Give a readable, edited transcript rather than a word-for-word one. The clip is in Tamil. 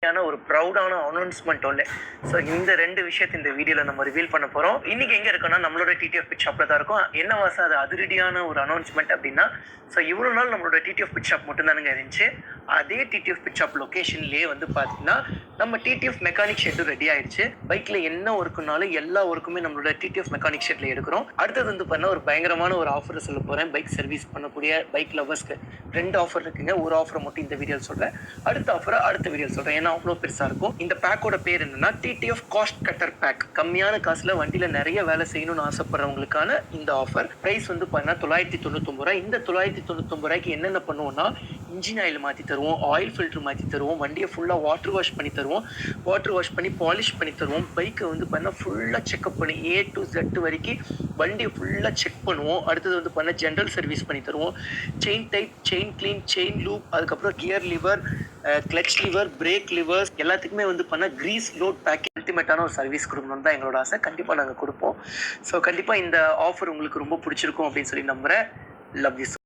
ஒரு ப்ரௌடான அனௌன்ஸ்மெண்ட் ஒன்று. ஸோ இந்த 2 விஷயத்தை இந்த வீடியோவில் நம்ம ரிவீல் பண்ண போகிறோம். இன்றைக்கி எங்கே இருக்கோன்னா நம்மளோட டிடிஎஃப் பிட் ஷாப்பில் தான் இருக்கும். என்ன வாசம் அது அதிரடியான ஒரு அனௌன்ஸ்மெண்ட் அப்படின்னா, ஸோ இவ்வளோ நாள் நம்மளோட டிடிஎஃப் பிட் ஷாப் மட்டும்தானுங்க இருந்துச்சு. அதே டிடிஎஃப் பிட் ஷாப் லொக்கேஷன்லேயே வந்து பார்த்தீங்கன்னா நம்ம டிடிஎஃப் மெக்கானிக் ஷெட்டும் ரெடி ஆயிடுச்சு. பைக்கில் என்ன ஒர்க்குனாலும் எல்லா ஒர்க்குமே நம்மளோட டிடிஎஃப் மெக்கானிக் ஷெட்டில் எடுக்கிறோம். அடுத்தது வந்து பார்த்தீங்கன்னா ஒரு பயங்கரமான ஒரு ஆஃபர் சொல்ல போகிறேன். பைக் சர்வீஸ் பண்ணக்கூடிய பைக் லவர்ஸ்க்கு 2 ஆஃபர் இருக்குங்க. ஒரு ஆஃபரை மட்டும் இந்த வீடியோவில் சொல்கிறேன், அடுத்த ஆஃபரை அடுத்த வீடியோவில் சொல்கிறேன். ஏன்னா அவ்வளோ பெருசாக இருக்கும். இந்த பேக்கோட பேர் என்னன்னா டிடிஎஃப் காஸ்ட் கட்டர் பேக். கம்மியான காசுல வண்டியில் நிறைய வேலை செய்யணும்னு ஆசைப்படுறவங்களுக்கான இந்த ஆஃபர். பிரைஸ் வந்து பார்த்தீங்கன்னா 999 ரூபாய். இந்த 999 ரூபாய்க்கு என்னென்ன பண்ணுவோம்னா, இன்ஜின் ஆயில் மாற்றி தருவோம், ஆயில் ஃபில்டர் மாற்றி தருவோம், வண்டியை ஃபுல்லாக வாட்டர் வாஷ் பண்ணி தருவோம், வாட்டர் வாஷ் பண்ணி பாலிஷ் பண்ணி தருவோம், பைக்கை வந்து பார்த்தீங்கன்னா ஃபுல்லாக செக்அப் பண்ணி A to Z வரைக்கும் வண்டியை ஃபுல்லாக செக் பண்ணுவோம். அடுத்தது வந்து பார்த்தீங்கன்னா ஜென்ரல் சர்வீஸ் பண்ணி தருவோம். Chain tight, chain clean, chain lube, அதுக்கப்புறம் gear lever, clutch lever, brake levers எல்லாத்துக்குமே வந்து பண்ணால் கிரீஸ் லோட் பேக்கேஜ் அல்டிமேட்டான ஒரு சர்வீஸ் கொடுக்கணும்னு தான் எங்களோட ஆசை. கண்டிப்பாக நாங்கள் கொடுப்போம். ஸோ கண்டிப்பாக இந்த ஆஃபர் உங்களுக்கு ரொம்ப பிடிச்சிருக்கும் அப்படின்னு சொல்லி நம்புகிறேன். Love you.